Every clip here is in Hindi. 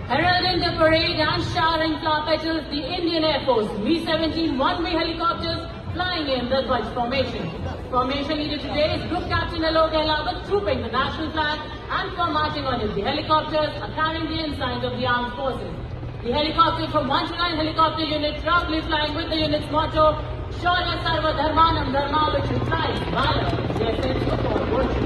Heralding the parade and showering flower petals, the Indian Air Force Mi-17 one-way helicopters flying in the Dvaj formation. Formation leader today is Group Captain Alok Gehlawat, trooping the national flag, and for marching on it, the helicopters are carrying the ensigns of the armed forces. The helicopter from 129 Helicopter Unit proudly flying with the unit's motto, Shaurya Sarva Dharmanam Dharma, which implies valor, their sense of all virtue.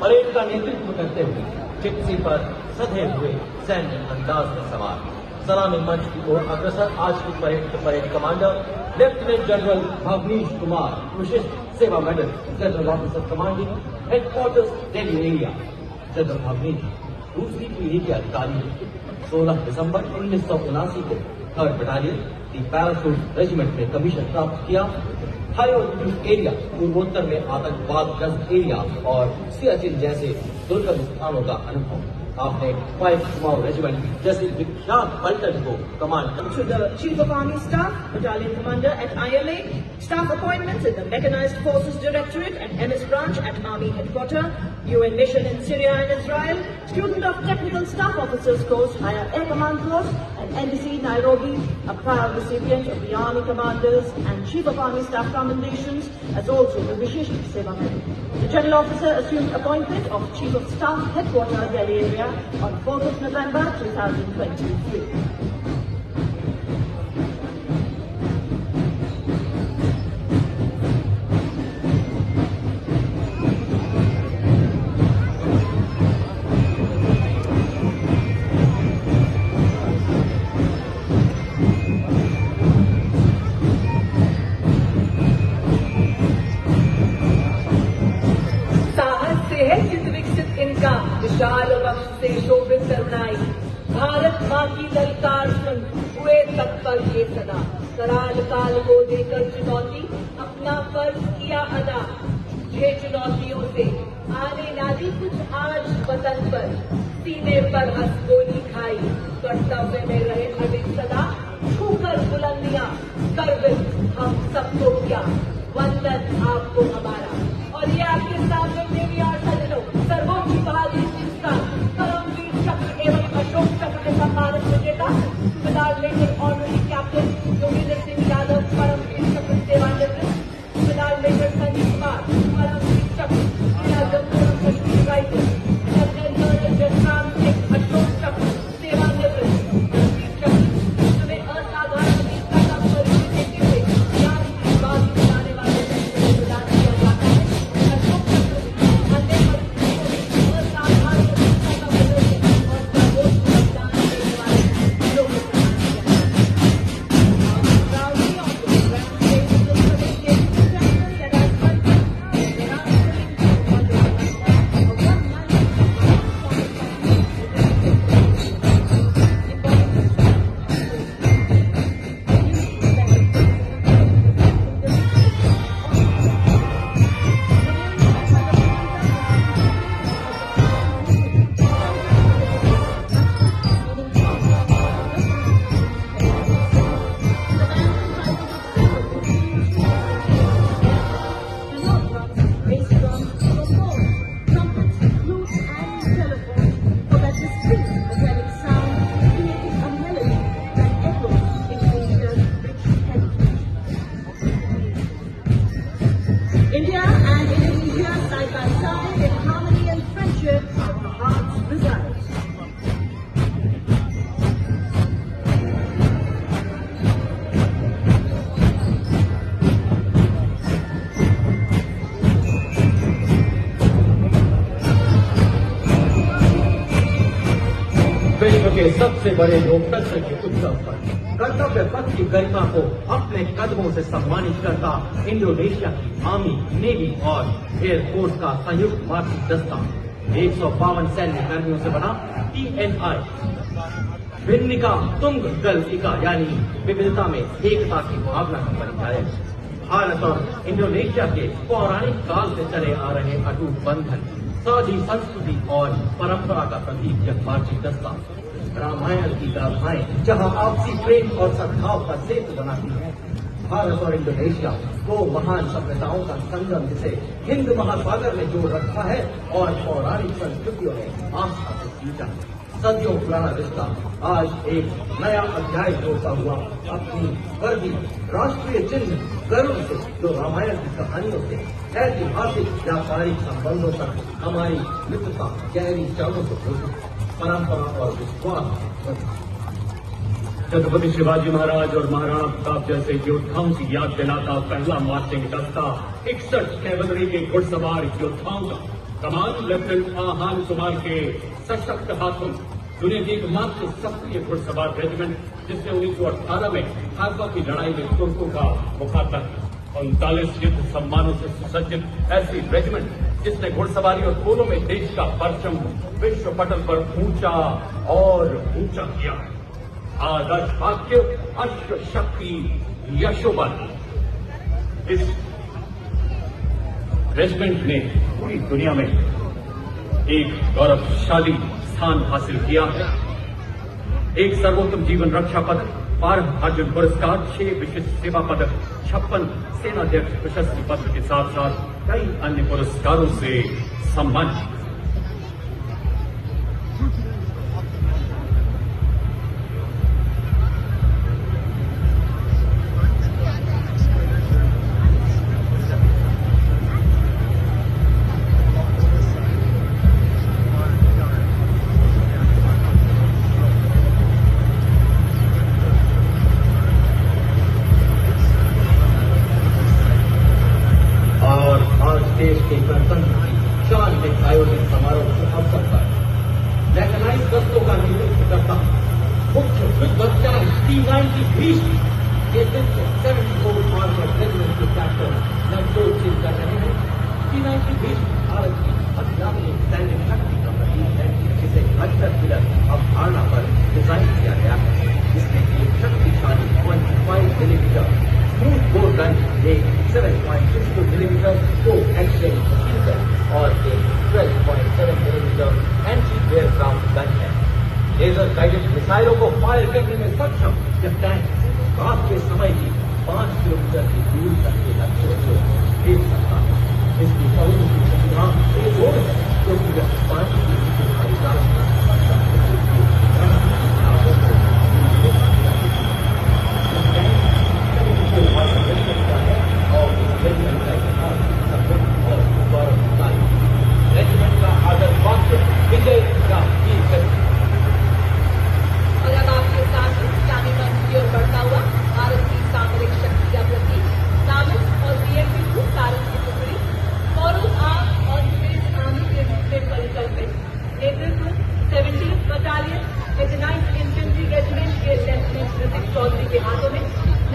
Parade का नेतृत्व करते हुए चिप्सी पर सधे हुए सैन्य अंदाज में सवार सलामी मंच की ओर अग्रसर आज की परेड के parade commander lieutenant general Bhavnish Kumar, विशिष्ट सेवा medal, general officer commanding headquarters Delhi area. General Bhavnish दूसरी पीढ़ी के अधिकारी हैं। 16 दिसंबर 1979 को 3rd बटालियन दी पैराशूट रेजिमेंट में कमीशन प्राप्त किया। हाई ऑल्टीट्यूड एरिया, पूर्वोत्तर में आतंकवाद ग्रस्त एरिया और सियाचिन जैसे दुर्गम स्थानों का अनुभव। आपने 5 कुमाऊं रेजिमेंट जैसे विख्यात पलटन को command to the Chief of Army Staff, Battalion Commander at ILA, staff appointments in the Mechanized Forces Directorate and MS Branch at Army Headquarters, UN Mission in Syria and Israel, student of Technical Staff Officers Course, Higher Air Command Course, and NDC Nairobi, a proud recipient of the Army Commanders and Chief of Army Staff Commendations, as also the Vishesh Seva Medal. The General Officer assumed appointment of Chief of Staff Headquarters, Delhi area, on 4th of November 2023. विशाल वक्ष से शोभित करुणाई, भारत माँ की ललकार सुन हुए तत्पर ये सदा, कराल काल को देकर चुनौती अपना फर्ज किया अदा। ये चुनौतियों से आने ना दी कुछ आज वतन पर, सीने पर हंस गोली खाई, कर्तव्य में रहे अडिग सदा, छूकर बुलंदियां गर्वित हम सबको किया, वंदन आपको हमारा। और ये आपके सामने देवी और सजनों, सर्वोच्च बहादुरी परमवीर चक्र एवं अशोक चक्र के सम्मानित विजेता सूबेदार major honorary captain Yogendra Singh Yadav, Paramvir Chakra सेवानिवृत्त सूबेदार major Sanjeev Kumar, Paramvir Chakra rifle, colonel Jasram Singh, Ashok Chakra सेवानिवृत्त, परमवीर चक्र तुम्हें असाधारण वीरता का परिचय देते हुए ज्ञान की बात बताने वाले प्रदान किया जाता है। अशोक चक्र अन्य के सबसे बड़े लोकतंत्र के उत्सव पर कर्तव्य पथ की गरिमा को अपने कदमों से सम्मानित करता इंडोनेशिया की आर्मी, नेवी और एयरफोर्स का संयुक्त मार्चिंग दस्ता 152 सैन्य कर्मियों से बना TNI भिन्निका तुंग गल इका यानी विविधता में एकता की भावना का परिचायक। भारत और इंडोनेशिया के पौराणिक काल से चले आ रहे अटूट बंधन, साझी संस्कृति और परंपरा का प्रतीक यह वार्षिक दस्ता रामायण की गाथाएं जहां आपसी प्रेम और सद्भाव का सेतु बनाती है। भारत और इंडोनेशिया दो महान सभ्यताओं का संगम जिसे हिंद महासागर ने जोड़ रखा है और पौराणिक संस्कृतियों ने आस्था से सींचा। सदियों पुराना रिश्ता आज एक नया अध्याय जोड़ता हुआ अपनी वर्दी राष्ट्रीय चिन्ह गरुड़ से जो रामायण की कहानियों से ऐतिहासिक व्यापारिक संबंधों तक हमारी मित्रता गहरी जड़ों से जुड़ी परंपरा और विश्वास। छत्रपति शिवाजी महाराज और महाराणा प्रताप जैसे योद्धाओं की याद दिलाता पहला मार्चिंग दस्ता 61 कैवलरी के घुड़सवार योद्धाओं का कमान लेफ्टिनेंट आहान कुमार के सशक्त हाथों दुनिया की एकमात्र सक्रिय घुड़सवार रेजिमेंट जिसने 1918 में खारवा की लड़ाई में तुर्कों का मुकाबला किया। 39 युद्ध सम्मानों से सुसज्जित ऐसी रेजिमेंट जिसने घुड़सवारी और पोलो में देश का परचम विश्व पटल पर ऊंचा और ऊंचा किया। आदर्श वाक्य अश्व शक्ति यशोबल। इस रेजिमेंट ने पूरी दुनिया में एक गौरवशाली स्थान हासिल किया है। एक सर्वोत्तम जीवन रक्षा पदक, 12 अर्जुन पुरस्कार, 6 विशिष्ट सेवा पदक, 56 सेनाध्यक्ष प्रशस्ति पत्र के साथ साथ कई अन्य पुरस्कारों से सम्मानित। देश के गणतंत्र की शान में आयोजित समारोह के अवसर पर मैकेनाइज्ड दस्तों का नेतृत्व करता मुख्य विध्वंसक T-90 भीष्म नेतृत्व 74 आर्मर्ड रेजिमेंट के कैप्टन नवजोत सिंह कर रहे हैं। T-90 भीष्म भारत की अत्याधुनिक सैन्य शक्ति का प्रतीक है जिसे हजरत मिलर अवधारणा पर डिजाइन किया गया है। इसमें एक शक्तिशाली 25 मिलीमीटर स्मूथ बोर गन, एक 7.62 मिलीमीटर को एक्सचेंज मशीन और एक 12.7 मिलीमीटर एंटी एयरक्राफ्ट गन है। लेजर गाइडेड मिसाइलों को फायर करने में सक्षम यह टैंक रात के समय की 5 किलोमीटर की दूरी तक के लक्ष्यों को भेज सकता है। इसकी बहुत सी सुविधा एक और है क्योंकि यह पानी की खरीदारी रेजिमेंट का आदर्श वाक्य विजय का गीत है। और अब आपके साथ इस्लामी मंच की ओर बढ़ता हुआ भारत की सामरिक शक्ति का प्रतीक नामित और BMP-2 सारंग की टुकड़ी फॉलोज आर्म और स्पेस आर्मी के रूप में परिकल्पित नेतृत्व 17th battalion 89th infantry regiment के लेफ्टिनेंट ऋतिक चौधरी के हाथों में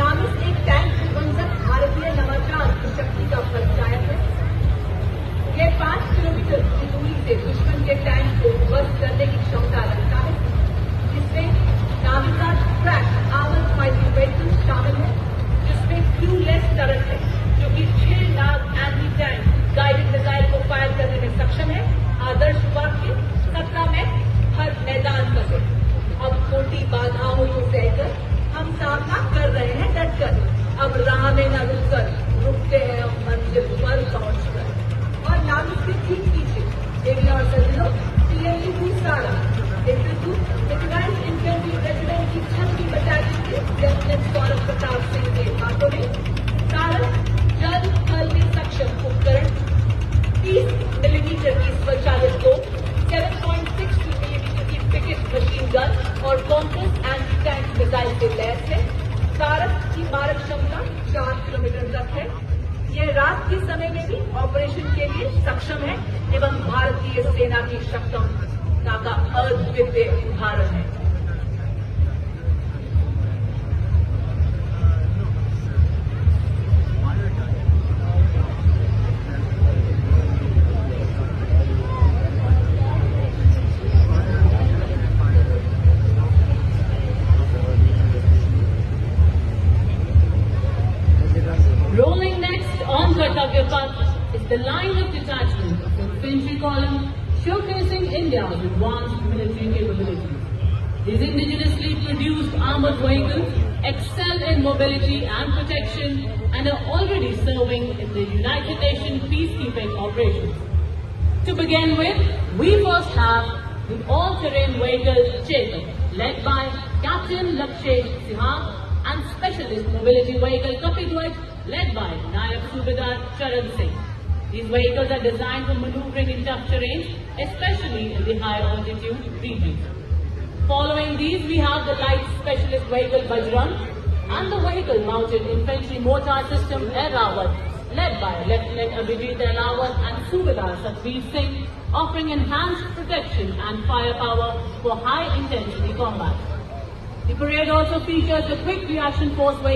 नामित एक टैंक विध्वंसक भारतीय नवाचार की शक्ति का परिचायक है। यह 5 किलोमीटर की दूरी से दुश्मन के टैंक को ध्वस्त करने की क्षमता रखता है। इसमें नामिकाज ट्रैक आर्मर्ड फाइटिंग व्हीकल शामिल है जिसमें क्रूलेस टर्रेट है जो कि 6 lakh anti tank guided missile को फायर करने में सक्षम है। आदर्श वाक्य सत्ता में हर मैदान पर है। अब छोटी बाधाओं को सहकर हम सामना कर रहे हैं डटकर। अब राह में न रुकते हैं हम मंजिल पर पहुंचकर। और नामिक के ठीक पीछे देवी और सज्जनों TMP-2 सारंग नेतृत्व 89th इन्फेंट्री रेजिमेंट की 36 बटालियन के लेफ्टिनेंट सौरभ प्रताप सिंह के हाथों में सारंग जल थल में सक्षम उपकरण 30 मिलीमीटर की स्वचालित तोप 7.62 मिलीमीटर की पिकेट मशीन गन और कॉम्प्रेस एंटी टैंक मिसाइल से लैस है। सारंग की मारक क्षमता 4 किलोमीटर तक है। यह रात के समय में भी ऑपरेशन के लिए सक्षम है एवं भारतीय सेना की क्षमता का अद्वितीय उदाहरण है। Rolling These indigenously produced armored vehicles excel in mobility and protection and are already serving in the United Nations peacekeeping operations. To begin with, we first have the all-terrain vehicle Chetak, led by Captain Lakshesh Sinha, and specialist mobility vehicle Kapidwaj, led by Nayab Subedar Charan Singh. These vehicles are designed for maneuvering in tough terrain, especially in the high altitude regions. Following these, we have the light specialist vehicle Bajrang and the vehicle mounted infantry mortar system Airawat, led by Lieutenant Abhijit Airawat and Subedar Satveer Singh, offering enhanced protection and firepower for high intensity combat. The parade also features the quick reaction force vehicle